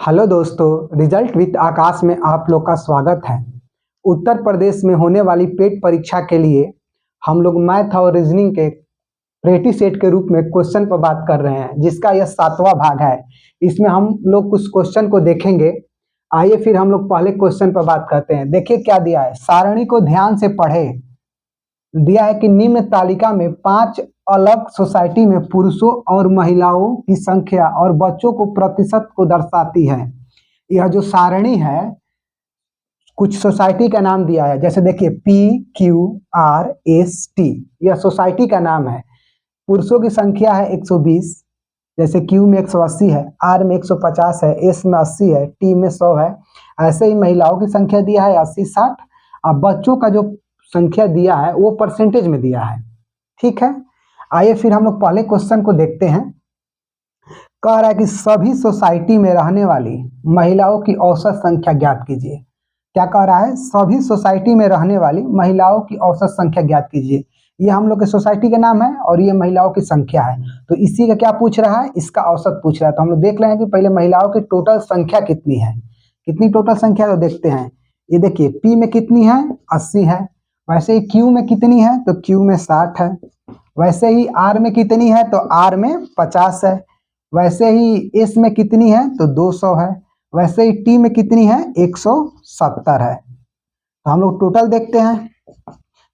Hello दोस्तों, result with आकाश में आप लोग का स्वागत है। उत्तर प्रदेश में होने वाली पेट परीक्षा के लिए हम लोग मैथ और रीजनिंग के प्रेटी सेट के रूप में क्वेश्चन पर बात कर रहे हैं, जिसका यह 7वां भाग है। इसमें हम लोग कुछ क्वेश्चन को देखेंगे। आइए फिर हम लोग पहले क्वेश्चन पर बात करते हैं। देखिए क्या दिया है, सारणी को ध्यान से पढ़े। दिया है कि निम्न तालिका में 5 अलग सोसाइटी में पुरुषों और महिलाओं की संख्या और बच्चों को प्रतिशत को दर्शाती है। यह जो सारणी है, कुछ सोसाइटी का नाम दिया है। जैसे देखिए PQRST, यह सोसाइटी का नाम है। पुरुषों की संख्या है 120, जैसे Q में 180 है, R में 150 है, S में 80 है, T में 100 है। ऐसे ही महिलाओं की संख्या दिया है 80, 60। अब बच्चों का जो संख्या दिया है वो परसेंटेज में दिया है। ठीक है, आइए फिर हम लोग पहले क्वेश्चन को देखते हैं। कह रहा है कि सभी सोसाइटी में रहने वाली महिलाओं की औसत संख्या ज्ञात कीजिए। क्या कह रहा है, सभी सोसाइटी में रहने वाली महिलाओं की औसत संख्या ज्ञात कीजिए। ये हम लोग के सोसाइटी का नाम है और ये महिलाओं की संख्या है। तो इसी का क्या पूछ रहा है, इसका औसत पूछ रहा है। तो हम लोग देख रहे हैं कि पहले महिलाओं की टोटल संख्या कितनी है। कितनी टोटल संख्या, तो देखते हैं। ये देखिए P में कितनी है, 80 है। वैसे ही Q में कितनी है, तो Q में 60 है। वैसे ही R में कितनी है, तो R में 50 है। वैसे ही S में कितनी है, तो 200 है। वैसे ही T में कितनी है, 170 है। तो हम लोग टोटल देखते हैं।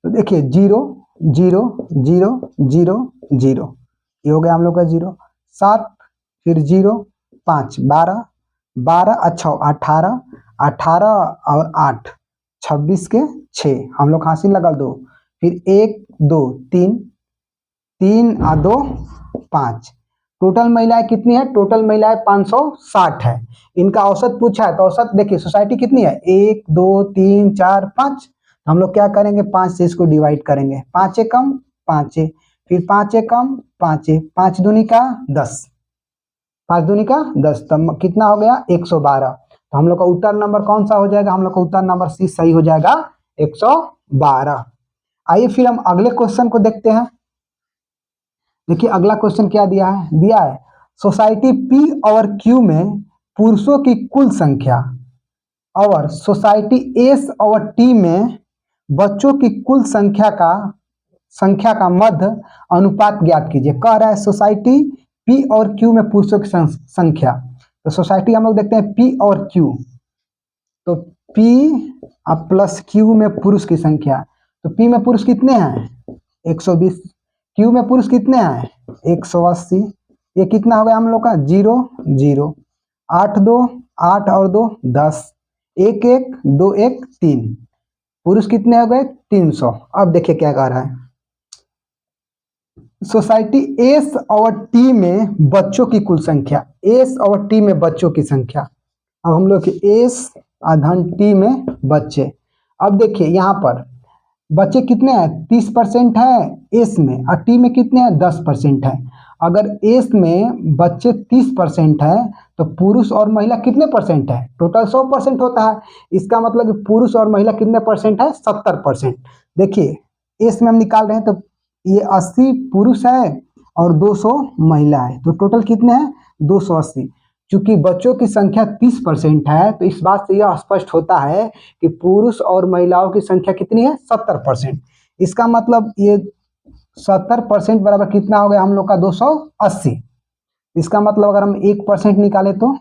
तो देखिए 0 0 0 0 0, ये हो गया हम लोग का 0। 7 फिर 0 5 12 12 अच्छा 18 18 और 8 26 के 6, हम लोग हासिल लगा 2। फिर 1 2 3 3 और 2 5। टोटल महिलाएं कितनी है, टोटल महिलाएं 560 है। इनका औसत पूछा है। तो औसत देखिए सोसाइटी कितनी है, 1 2 3 4 5। हम लोग क्या करेंगे, 5 से इसको डिवाइड करेंगे। 5 एकम 5, फिर 5 एकम 5, 5 दूनी का 10, 5 दूनी का 10, तब कितना हो गया, 112। तो हम लोग का उत्तर नंबर कौन सा हो जाएगा, हम लोग का उत्तर नंबर सी सही हो जाएगा, 112। आइए फिर हम अगले क्वेश्चन को देखते हैं। देखिए अगला क्वेश्चन क्या दिया है, सोसाइटी P और Q में पुरुषों की कुल संख्या और सोसाइटी S और T में बच्चों की कुल संख्या का मध्य अनुपात ज्ञात कीजिए। कह रहा है सोसाइटी P और Q में पुरुषों की संख्या। तो सोसाइटी हम लोग देखते हैं P और Q। तो P प्लस Q में पुरुष की संख्या। तो P में पुरुष कितने हैं, 120। Q में पुरुष कितने हैं, 180। ये कितना हो गया हम लोग का, 0 0। 8 2 8 और 2 10, 1 1 2 1 3। पुरुष कितने हो गए, 300। अब देखिए क्या कह रहा है, सोसाइटी S और T में बच्चों की कुल संख्या। S और T में बच्चों की संख्या। अब हम लोग S आधन T में बच्चे। अब देखिए यहाँ पर बच्चे कितने हैं, 30% है S में, और T में कितने हैं, 10% है। अगर S में बच्चे 30% है तो पुरुष और महिला कितने परसेंट है, टोटल 100% होता है। इसका मतलब पुरुष और महिला कितने परसेंट है, 70%। देखिए S में हम निकाल रहे हैं, तो ये 80 पुरुष है और 200 महिला है। तो टोटल कितने हैं, 280। चूंकि बच्चों की संख्या 30% है, तो इस बात से यह स्पष्ट होता है कि पुरुष और महिलाओं की संख्या कितनी है, 70%। इसका मतलब ये 70% बराबर कितना हो गया हम लोग का, 280। इसका मतलब अगर हम 1% निकाले तो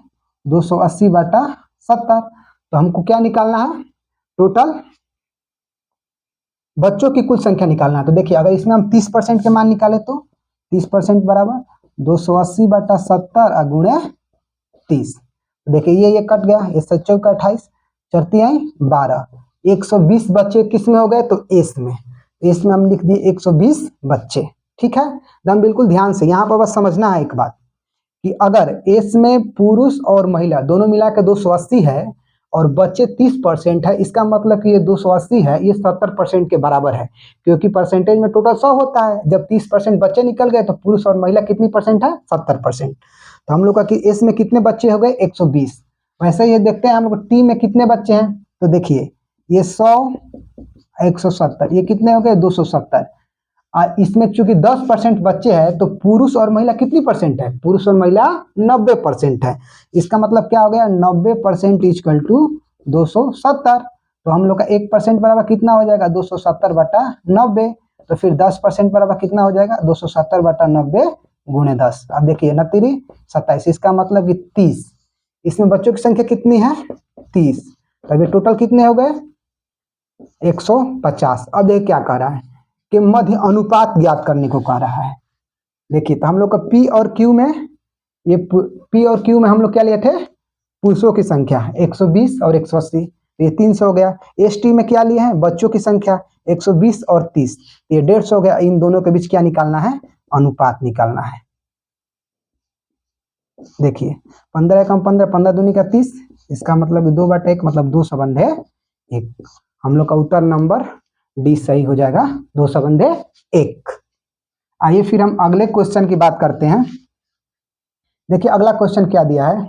280 बटा 70। तो हमको क्या निकालना है, टोटल बच्चों की कुल संख्या निकालना है। तो देखिए अगर इसमें हम 30% के मान निकाले तो 30% बराबर 280 बटा 70 गुणे 30। देखिए ये कट गया, ये 7 का 28, चरती आई 12। 120 बच्चे किस में हो गए, तो S में। S में हम लिख दिए 120 बच्चे। ठीक है, एकदम बिल्कुल ध्यान से। यहाँ पर बस समझना है एक बात कि अगर S में पुरुष और महिला दोनों मिला के 280 है और बच्चे 30% है, इसका मतलब कि ये 280 है, ये 70% के बराबर है। क्योंकि परसेंटेज में टोटल 100 होता है। जब 30% बच्चे निकल गए तो पुरुष और महिला कितनी परसेंट है, 70%। तो हम लोग का कि S में कितने बच्चे हो गए, 120। वैसे ही देखते हैं हम लोग T में कितने बच्चे हैं। तो देखिए ये 100 170, ये कितने हो गए, 270। इसमें चूंकि 10% बच्चे हैं तो पुरुष और महिला कितनी परसेंट है? पुरुष और महिला 90% है। इसका मतलब क्या हो गया? 90% इक्वल टू 270। तो हम लोग का 1% बराबर कितना हो जाएगा? 270/90। तो फिर 10% बराबर कितना हो जाएगा? 270/90 गुणे 10। अब देखिए 27, इसका मतलब कि 30। इसमें बच्चों की संख्या कितनी है? 30। तो अभी टोटल कितने हो गए? 150। अब ये क्या कह रहा है कि मध्य अनुपात ज्ञात करने को कह रहा है। देखिए तो हम लोग का पी और क्यू में, ये पी और क्यू में हम लोग क्या लिए थे? पुरुषों की संख्या 120 और 180, ये 300 हो गया। एस टी में क्या लिए हैं? बच्चों की संख्या 120 और 30, ये 150 हो गया। इन दोनों के बीच क्या निकालना है? अनुपात निकालना है। देखिए 15 एकम 15, 15 दूनी का 30, इसका मतलब 2/1, मतलब 2/1। हम लोग का उत्तर नंबर डी सही हो जाएगा, 2/1। आइए फिर हम अगले क्वेश्चन की बात करते हैं। देखिए अगला क्वेश्चन क्या दिया है?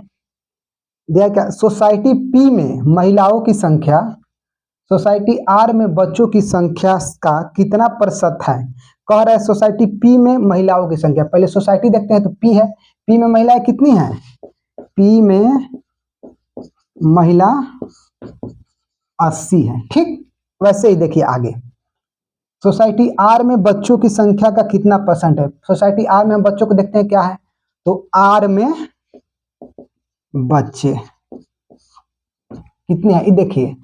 दिया क्या? सोसाइटी पी में महिलाओं की संख्या सोसाइटी आर में बच्चों की संख्या का कितना प्रतिशत है? कह रहा है सोसाइटी पी में महिलाओं की संख्या। पहले सोसाइटी देखते हैं तो पी है, पी में महिलाएं कितनी हैं? पी में महिला 80 है। ठीक, वैसे ही देखिए आगे सोसाइटी आर में बच्चों की संख्या का कितना परसेंट है? सोसाइटी आर में हम बच्चों को देखते हैं क्या है, तो आर में बच्चे कितने हैं? ये देखिए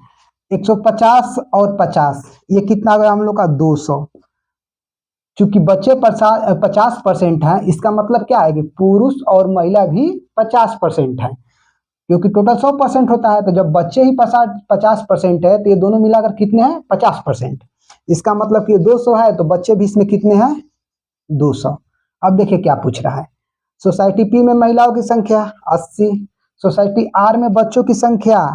150 और 50, ये कितना आ गया हम लोग का? 200। चूंकि बच्चे 50% है, इसका मतलब क्या है कि पुरुष और महिला भी 50% है, क्योंकि टोटल 100% होता है। तो जब बच्चे ही 50% है तो ये दोनों मिलाकर कितने हैं? 50%। इसका मतलब कि 200 है तो बच्चे भी इसमें कितने हैं? 200। अब देखिए क्या पूछ रहा है। सोसाइटी पी में महिलाओं की संख्या 80, सोसाइटी आर में बच्चों की संख्या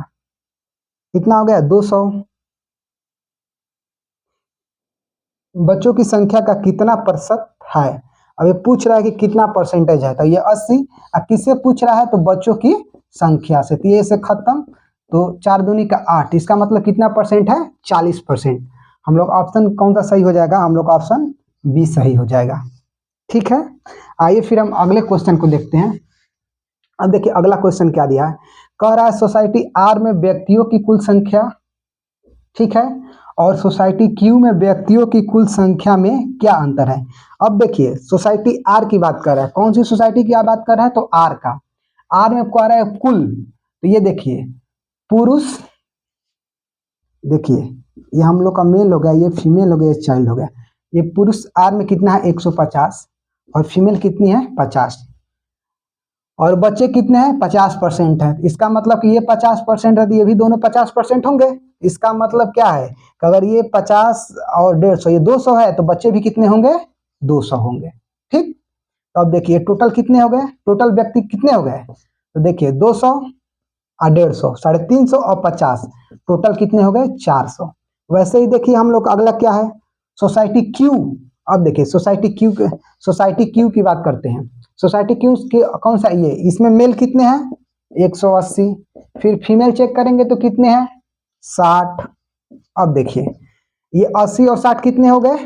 कितना हो गया? 200। बच्चों की संख्या का कितना प्रतिशत है? अब ये पूछ रहा है कि कितना परसेंटेज है, तो ये 80। अब किससे पूछ रहा है? तो बच्चों की संख्या से। तो ये से खत्म, तो 4 दूनी का 8, इसका मतलब कितना परसेंट है? 40%। हम लोग ऑप्शन कौन सा सही हो जाएगा? हम लोग ऑप्शन बी सही हो जाएगा। ठीक है, आइए फिर हम अगले क्वेश्चन को देखते हैं। अब देखिए अगला क्वेश्चन क्या दिया है। कह रहा है सोसाइटी आर में व्यक्तियों की कुल संख्या, ठीक है, और सोसाइटी क्यू में व्यक्तियों की कुल संख्या में क्या अंतर है? अब देखिए सोसाइटी आर की बात कर रहा है। कौन सी सोसाइटी की बात कर रहा है? तो आर का। आर में कह रहा है कुल, तो ये देखिए पुरुष, देखिए ये हम लोग का मेल हो गया, ये फीमेल हो गया, ये चाइल्ड हो गया। ये पुरुष आर में कितना है? 150, और फीमेल कितनी है? 50, और बच्चे कितने हैं? 50% है। इसका मतलब कि ये 50% है तो ये भी दोनों 50% होंगे। इसका मतलब क्या है कि अगर ये 50 और 150, ये 200 है, तो बच्चे भी कितने होंगे? 200 होंगे। ठीक, तो अब देखिए टोटल कितने हो गए? टोटल व्यक्ति कितने हो गए? तो देखिए 200 और 150, 350 और 50, टोटल कितने हो गए? 400। वैसे ही देखिए हम लोग अगला क्या है? Society Q. अब देखिए सोसाइटी क्यू की बात करते हैं। सोसाइटी क्यू के कौन सा? ये इसमें मेल कितने हैं? 180। फिर फीमेल चेक करेंगे तो कितने हैं? 60। अब देखिए ये 80 और 60 कितने हो गए?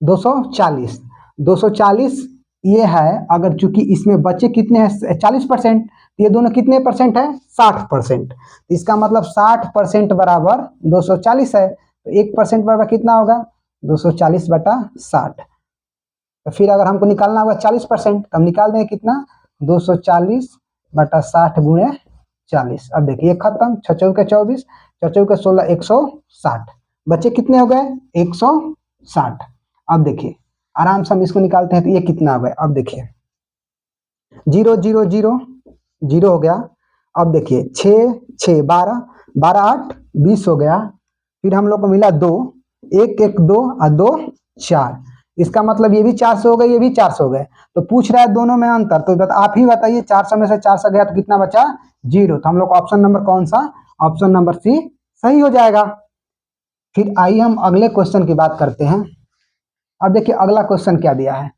240। 240 ये है। अगर चूंकि इसमें बच्चे कितने हैं? 40%, ये दोनों कितने परसेंट है? 60%। इसका मतलब 60% बराबर 240 है, तो 1% बराबर कितना होगा? 240/60। तो फिर अगर हमको निकालना होगा 40%, तो हम निकाल देंगे कितना? 240/60 गुणे 40। अब देखिए खत्म, 6 के 24, 4 के 16, 160। बच्चे कितने हो गए? 160। अब देखिए आराम से हम इसको निकालते हैं तो ये कितना हो गया? अब देखिए 0 0 0 0 हो गया। अब देखिए 6 6 12, 12 8 20 हो गया। फिर हम लोग को मिला 2, 1 1 2 और 2 4। इसका मतलब ये भी 400 हो गए, ये भी 400 हो गए। तो पूछ रहा है दोनों में अंतर, तो आप ही बताइए 400 में से 400 गया तो कितना बचा? 0। तो हम लोग ऑप्शन नंबर कौन सा? ऑप्शन नंबर सी सही हो जाएगा। फिर आइए हम अगले क्वेश्चन की बात करते हैं। अब देखिए अगला क्वेश्चन क्या दिया है।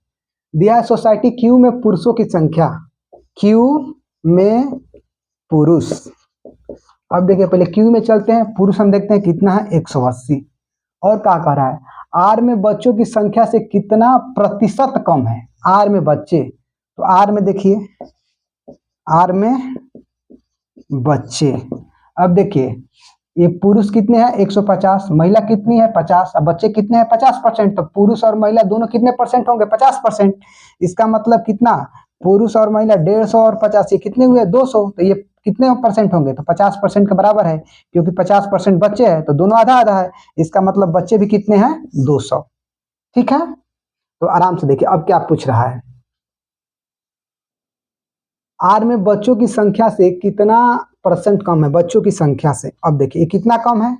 दिया है सोसाइटी क्यू में पुरुषों की संख्या, क्यू में पुरुष। अब देखिए पहले क्यू में चलते हैं, पुरुष हम देखते हैं कितना है? 180, और क्या कह रहा है, आर में बच्चों की संख्या से कितना प्रतिशत कम है, आर में बच्चे, तो आर में देखिए, आर में बच्चे, अब देखिए ये पुरुष कितने हैं 150, महिला कितनी है 50, अब बच्चे कितने हैं 50%, तो पुरुष और महिला दोनों कितने परसेंट होंगे 50%। इसका मतलब कितना, पुरुष और महिला 150 और 50 ये कितने हुए 200, तो ये कितने परसेंट होंगे, तो 50% के बराबर है, क्योंकि 50% बच्चे हैं तो दोनों आधा आधा है, इसका मतलब बच्चे भी कितने हैं 200। ठीक है, तो आराम से देखिए अब क्या पूछ रहा है, आर में बच्चों की संख्या से कितना परसेंट कम है, बच्चों की संख्या से, अब देखिए ये कितना कम है,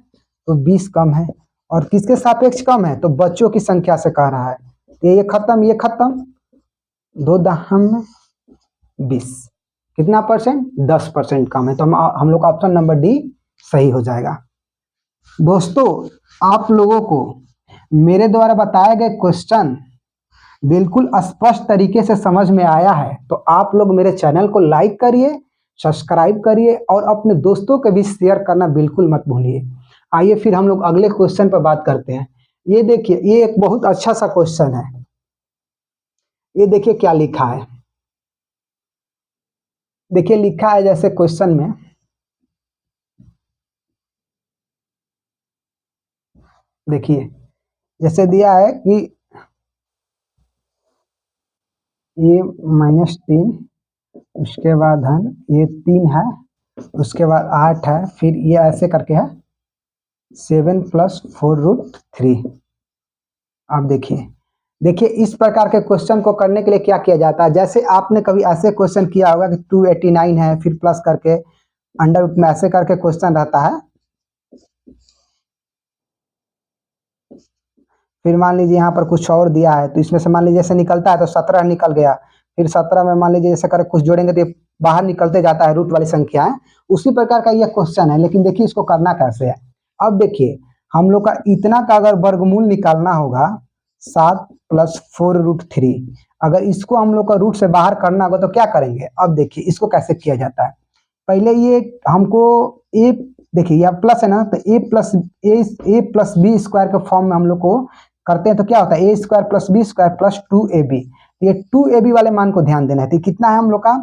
तो 20 कम है, और किसके सापेक्ष कम है, तो बच्चों की संख्या से कह रहा है, तो ये खत्म, ये खत्म, 2 दहम 20, कितना परसेंट 10% कम है, तो हम लोग का ऑप्शन नंबर डी सही हो जाएगा। दोस्तों आप लोगों को मेरे द्वारा बताए गए क्वेश्चन बिल्कुल स्पष्ट तरीके से समझ में आया है, तो आप लोग मेरे चैनल को लाइक करिए, सब्सक्राइब करिए और अपने दोस्तों के भी शेयर करना बिल्कुल मत भूलिए। आइए फिर हम लोग अगले क्वेश्चन पर बात करते हैं। ये देखिए, ये एक बहुत अच्छा सा क्वेश्चन है, ये देखिए क्या लिखा है, देखिए लिखा है जैसे क्वेश्चन में, देखिए जैसे दिया है कि ये -3, उसके बाद धन ये 3 है, उसके बाद 8 है, फिर ये ऐसे करके है 7 + 4√3। अब देखिए, देखिए इस प्रकार के क्वेश्चन को करने के लिए क्या किया जाता है, जैसे आपने कभी ऐसे क्वेश्चन किया होगा कि 289 है, फिर प्लस करके अंडर रूट में ऐसे करके क्वेश्चन रहता है, फिर मान लीजिए यहाँ पर कुछ और दिया है, तो इसमें से मान लीजिए जैसे निकलता है तो 17 निकल गया, फिर 17 में मान लीजिए जैसे कर कुछ जोड़ेंगे तो ये बाहर निकलते जाता है रूट वाली संख्या है, उसी प्रकार का यह क्वेश्चन है, लेकिन देखिए इसको करना कैसे है। अब देखिए हम लोग का इतना का अगर वर्गमूल निकालना होगा 7 + 4√3, अगर इसको हम लोग का रूट से बाहर करना होगा तो क्या करेंगे, अब देखिए इसको कैसे किया जाता है। पहले ये हमको ए, देखिए यह प्लस है ना, तो a+b² के फॉर्म में हम लोग को करते हैं, तो क्या होता है a² + b² + 2ab, ये 2ab वाले मान को ध्यान देना है, तो कितना है हम लोग का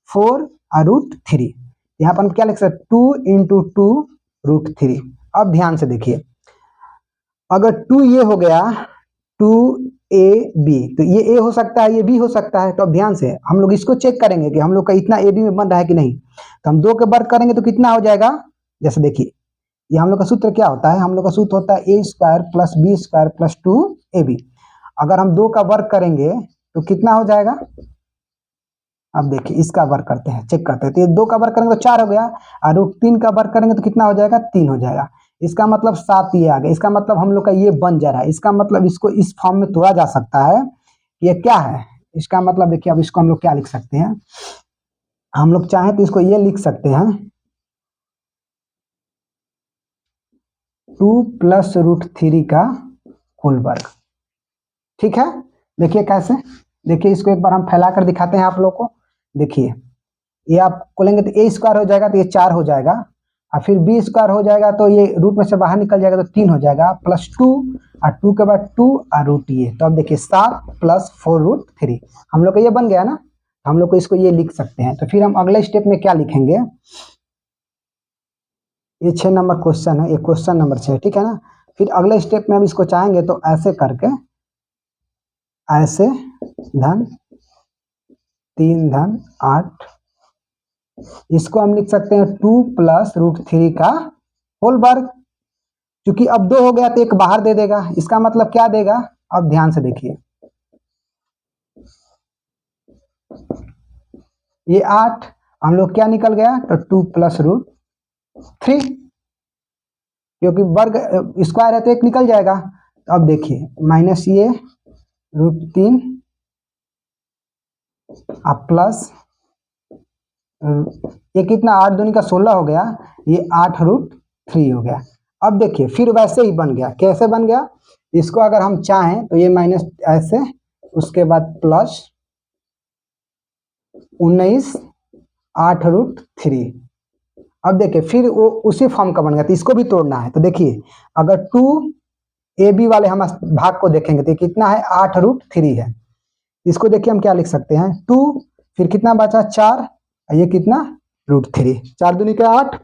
4√3, यहाँ पर हम क्या लिख सकते 2 × 2√3। अब ध्यान से देखिए, अगर 2 ये हो गया 2ab, तो ये a हो सकता है, ये b हो सकता है, तो अब ध्यान से हम लोग इसको चेक करेंगे कि हम लोग का इतना ab में बन रहा है कि नहीं, तो हम 2 के वर्ग करेंगे तो कितना हो जाएगा, जैसे देखिए ये हम लोग का सूत्र क्या होता है, हम लोग का सूत्र होता है a² + b² + 2ab, अगर हम 2 का वर्ग करेंगे तो कितना हो जाएगा, अब देखिए इसका वर्ग करते हैं, चेक करते हैं, तो ये 2 का वर्ग करेंगे तो 4 हो गया, और √3 का वर्ग करेंगे तो कितना हो जाएगा 3 हो जाएगा, इसका मतलब 7 ये आ गया, इसका मतलब हम लोग का ये बन जा रहा है, इसका मतलब इसको इस फॉर्म में तोड़ा जा सकता है, ये क्या है, इसका मतलब देखिए अब इसको हम लोग क्या लिख सकते हैं, हम लोग चाहें तो इसको ये लिख सकते हैं 2 + √3 का होल वर्ग। ठीक है, देखिए कैसे, देखिए इसको एक बार हम फैला कर दिखाते हैं आप लोग को, देखिए ये आप खोलेंगे तो a² हो जाएगा, तो ये 4 हो जाएगा, और फिर b² हो जाएगा तो ये रूट में से बाहर निकल जाएगा तो 3 हो जाएगा, +2 और 2 के बाद 2 और रूट ये, तो अब देखिए 7 + 4√3 हम लोग का ये बन गया ना, हम लोग को इसको ये लिख सकते हैं। तो फिर हम अगले स्टेप में क्या लिखेंगे, ये 6 नंबर क्वेश्चन है, ये क्वेश्चन नंबर 6, ठीक है ना। फिर अगले स्टेप में हम इसको चाहेंगे तो ऐसे करके, ऐसे धन 3 धन 8, इसको हम लिख सकते हैं 2 + √3 का होल वर्ग, क्योंकि अब 2 हो गया तो एक बाहर दे देगा, इसका मतलब क्या देगा, अब ध्यान से देखिए ये 8 हम लोग क्या निकल गया, तो 2 + √3, क्योंकि वर्ग स्क्वायर है तो एक निकल जाएगा, तो अब देखिए माइनस ये √3 अब प्लस ये कितना 8 दूनी का 16 हो गया, ये 8√3 हो गया। अब देखिए फिर वैसे ही बन गया, कैसे बन गया, इसको अगर हम चाहें तो ये माइनस ऐसे, उसके बाद प्लस 19 8√3, अब देखिए फिर वो उसी फॉर्म का बन गया, तो इसको भी तोड़ना है, तो देखिए अगर 2 ए बी वाले हम भाग को देखेंगे तो कितना है 8√3 है। इसको देखिए हम क्या लिख सकते हैं 2, फिर कितना बचा 4, ये कितना √3, 4 दूनी के 8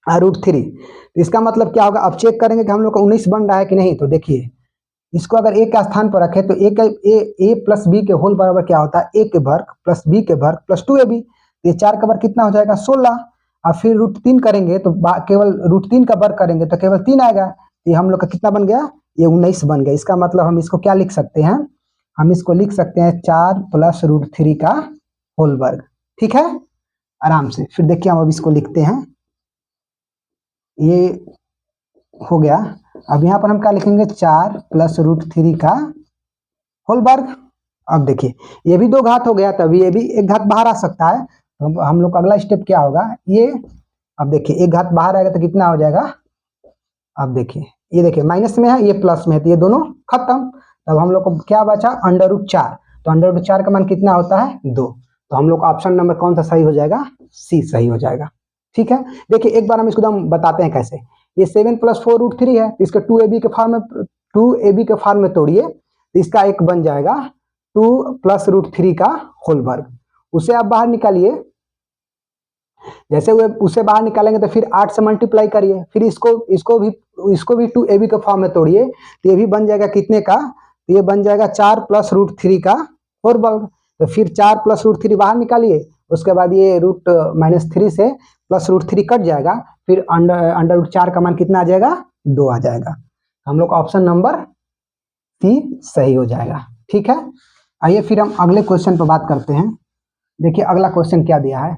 √3। तो इसका मतलब क्या होगा, अब चेक करेंगे कि हम लोग का 19 बन रहा है कि नहीं। तो देखिए इसको अगर ए का स्थान पर रखें तो ए प्लस बी के होल बराबर क्या होता है, ए के वर्ग प्लस बी के वर्ग प्लस 2ab। ये 4 का वर्ग कितना हो जाएगा 16, और फिर √3 करेंगे तो केवल √3 का वर्ग करेंगे तो केवल 3 आएगा। तो ये हम लोग का कितना बन गया, ये 19 बन गया। इसका मतलब हम इसको क्या लिख सकते हैं, हम इसको लिख सकते हैं 4 + √3 का होल वर्ग। ठीक है, आराम से। फिर देखिए हम अब इसको लिखते हैं, ये हो गया। अब यहाँ पर हम क्या लिखेंगे 4 + √3 का होल वर्ग। अब देखिए ये भी 2 घात हो गया, तभी ये भी 1 घात बाहर आ सकता है। तो हम लोग का अगला स्टेप क्या होगा, ये अब देखिए 1 घात बाहर आएगा तो कितना हो जाएगा, अब देखिए ये देखिए माइनस में है, ये प्लस में है, तो ये दोनों खत्म। तब हम लोग को क्या बचा √4। तो √4 का मान कितना होता है 2। तो हम लोग का ऑप्शन नंबर कौन सा सही हो जाएगा, सी सही हो जाएगा। ठीक है, देखिए एक बार हम इसको हम बताते हैं कैसे। ये 7 + 4 √3 है, इसके 2ab के फॉर्म में तोड़िए तो इसका एक बन जाएगा 2 + √3 का होल वर्ग। उसे आप बाहर निकालिए, जैसे उसे बाहर निकालेंगे तो फिर 8 से मल्टीप्लाई करिए, फिर इसको भी 2ab के फॉर्म में तोड़िए तो ये भी बन जाएगा कितने का, तो ये बन जाएगा 4 + √3 का होल वर्ग। तो फिर 4 + √3 बाहर निकालिए, उसके बाद ये -3 से +√3 कट जाएगा, फिर √4 का मान कितना आ जाएगा 2 आ जाएगा। हम लोग ऑप्शन नंबर सी सही हो जाएगा। ठीक है, आइए फिर हम अगले क्वेश्चन पर बात करते हैं। देखिए अगला क्वेश्चन क्या दिया है,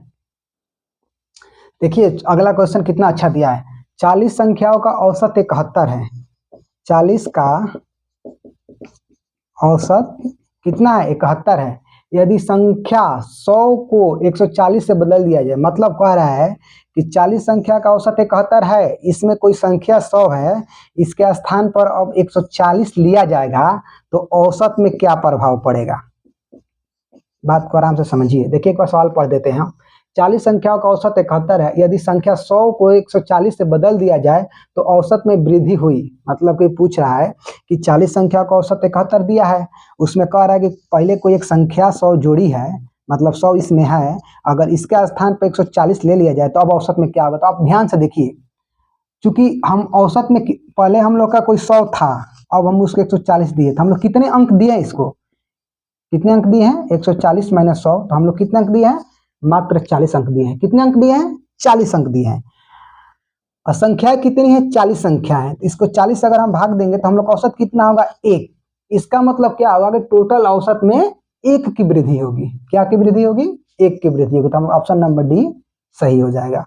देखिए अगला क्वेश्चन कितना अच्छा दिया है। 40 संख्याओं का औसत 71 है। 40 का औसत कितना है 71 है। यदि संख्या 100 को 140 से बदल दिया जाए, मतलब कह रहा है कि 40 संख्या का औसत 71 है, इसमें कोई संख्या 100 है, इसके स्थान पर अब 140 लिया जाएगा तो औसत में क्या प्रभाव पड़ेगा। बात को आराम से समझिए। देखिए एक बार सवाल पढ़ देते हैं। 40 संख्याओं का औसत 71 है, यदि संख्या 100 को 140 से बदल दिया जाए तो औसत में वृद्धि हुई। मतलब कि पूछ रहा है कि 40 संख्या का औसत 71 दिया है, उसमें कह रहा है कि पहले कोई एक संख्या 100 जोड़ी है, मतलब 100 इसमें है, अगर इसके स्थान पर 140 ले लिया जाए तो अब औसत में क्या होगा। तो आप ध्यान से देखिए, चूंकि हम औसत में पहले हम लोग का कोई 100 था, अब हम उसको 140 दिए, तो हम लोग कितने अंक दिए, इसको कितने अंक दिए हैं 140 - 100, तो हम लोग कितने अंक दिए हैं, मात्र 40 अंक दिए हैं। कितने अंक दिए हैं 40 अंक दिए हैं। और संख्या कितनी है 40 संख्या है, इसको 40 अगर हम भाग देंगे तो हम लोग का औसत कितना होगा 1। इसका मतलब क्या होगा कि टोटल औसत में 1 की वृद्धि होगी। क्या की वृद्धि होगी, 1 की वृद्धि होगी। तो हम ऑप्शन नंबर डी सही हो जाएगा।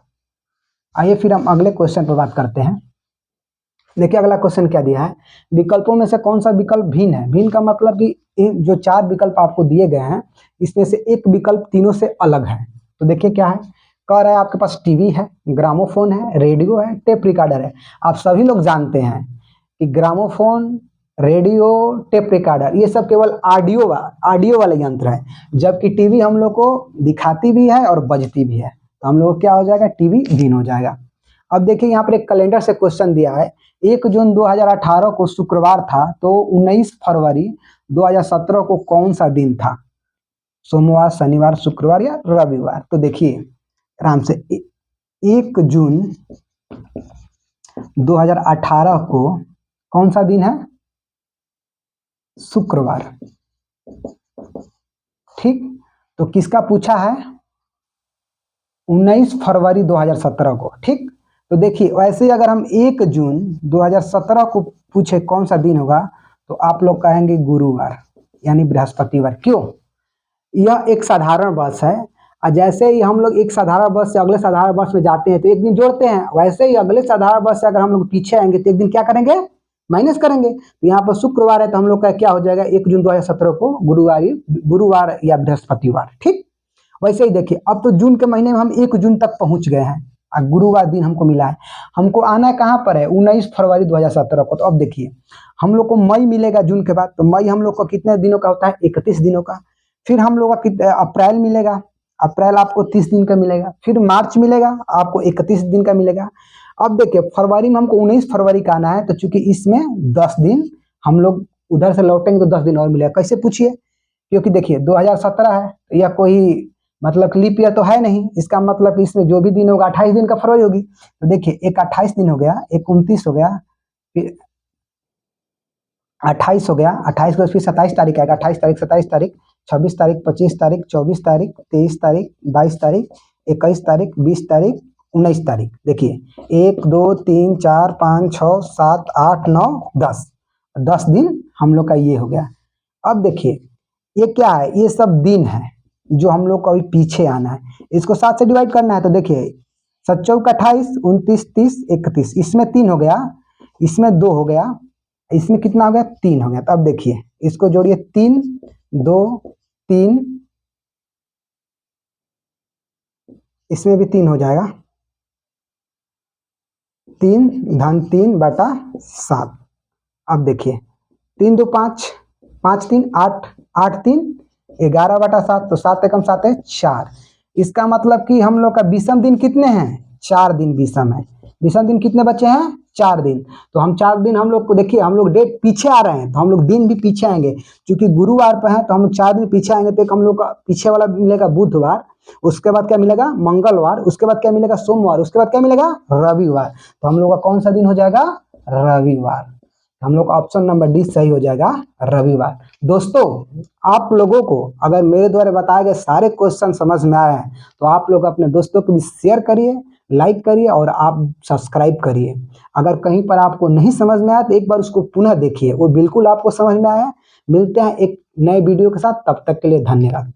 आइए फिर हम अगले क्वेश्चन पर बात करते हैं। देखिए अगला क्वेश्चन क्या दिया है, विकल्पों में से कौन सा विकल्प भिन्न है। भिन्न का मतलब कि जो 4 विकल्प आपको दिए गए हैं, इसमें से एक विकल्प तीनों से अलग है। तो देखिए क्या है, कह रहा है आपके पास टीवी है, ग्रामोफोन है, रेडियो है, टेप रिकॉर्डर है। आप सभी लोग जानते हैं कि ग्रामोफोन, रेडियो, टेप रिकॉर्डर ये सब केवल ऑडियो वाले यंत्र है, जबकि टीवी हम लोग को दिखाती भी है और बजती भी है। तो हम लोग क्या हो जाएगा, टीवी भिन्न हो जाएगा। अब देखिए यहाँ पर एक कैलेंडर से क्वेश्चन दिया है। 1 जून 2018 को शुक्रवार था, तो 19 फरवरी 2017 को कौन सा दिन था, सोमवार, शनिवार, शुक्रवार या रविवार। तो देखिए आराम से, 1 जून 2018 को कौन सा दिन है, शुक्रवार। ठीक, तो किसका पूछा है, 19 फरवरी 2017 को। ठीक, तो देखिए वैसे अगर हम 1 जून 2017 को पूछे कौन सा दिन होगा, तो आप लोग कहेंगे गुरुवार यानी बृहस्पतिवार। क्यों, यह एक साधारण बस है, और जैसे ही हम लोग एक साधारण बस से अगले साधारण बस में जाते हैं तो एक दिन जोड़ते हैं, वैसे ही अगले साधारण बस से अगर हम लोग पीछे आएंगे तो एक दिन क्या करेंगे, माइनस करेंगे। तो यहाँ पर शुक्रवार है तो हम लोग का क्या हो जाएगा, 1 जून 2017 को गुरुवार या बृहस्पतिवार। ठीक, वैसे ही देखिए अब तो जून के महीने में हम 1 जून तक पहुंच गए हैं और गुरुवार दिन हमको मिला है। हमको आना है कहाँ पर है, 19 फरवरी 2017 को। तो अब देखिए हम लोग को मई मिलेगा जून के बाद, तो मई हम लोग को कितने दिनों का होता है, 31 दिनों का। फिर हम लोग का अप्रैल मिलेगा, अप्रैल आपको 30 दिन का मिलेगा। फिर मार्च मिलेगा, आपको 31 दिन का मिलेगा। अब देखिए फरवरी में हमको 19 फरवरी का आना है, तो चूंकि इसमें 10 दिन हम लोग उधर से लौटेंगे तो 10 दिन और मिलेगा। कैसे पूछिए, क्योंकि देखिए 2017 है या कोई मतलब लीप ईयर तो है नहीं, इसका मतलब इसमें जो भी दिन होगा 28 दिन का फरवरी होगी। तो देखिए एक 28 दिन हो गया, एक 29 हो गया, फिर 28 हो गया, 28 को फिर 27 तारीख आएगा, 28 तारीख, 27 तारीख, 26 तारीख, 25 तारीख, 24 तारीख, 23 तारीख, 22 तारीख, 21 तारीख, 20 तारीख, 19 तारीख। देखिए 1 2 3 4 5 6 7 8 9 10, 10 दिन हम लोग का ये हो गया। अब देखिए ये क्या है, ये सब दिन है जो हम लोग को अभी पीछे आना है, इसको 7 से डिवाइड करना है। तो देखिए 7 चौक 28, 29 30 31, इसमें 3 हो गया, इसमें 2 हो गया, इसमें कितना हो गया 3 हो गया। तो अब देखिए इसको जोड़िए 3 2 3, इसमें भी 3 हो जाएगा, 3 धन 3 बटा 7। अब देखिए 3 2 5, 5 3 8, 8 3 11 बटा 7, तो 7 एकम 7 है 4। इसका मतलब कि हम लोग का विषम दिन कितने हैं, 4 दिन विषम है। विषम दिन कितने बचे हैं, 4 दिन। तो हम 4 दिन हम लोग को देखिए, हम लोग डेट पीछे आ रहे हैं तो हम लोग दिन भी पीछे आएंगे, क्योंकि गुरुवार पर है तो हम लोग 4 दिन पीछे आएंगे। तो एक हम लोग का पीछे वाला मिलेगा बुधवार, उसके बाद क्या मिलेगा मंगलवार, उसके बाद क्या मिलेगा सोमवार, उसके बाद क्या मिलेगा रविवार। तो हम लोग का कौन सा दिन हो जाएगा, रविवार। हम लोग का ऑप्शन नंबर डी सही हो जाएगा, रविवार। दोस्तों आप लोगों को अगर मेरे द्वारा बताए गए सारे क्वेश्चन समझ में आए हैं तो आप लोग अपने दोस्तों को भी शेयर करिए, लाइक करिए और आप सब्सक्राइब करिए। अगर कहीं पर आपको नहीं समझ में आया तो एक बार उसको पुनः देखिए, वो बिल्कुल आपको समझ में आया। मिलते हैं एक नए वीडियो के साथ, तब तक के लिए धन्यवाद।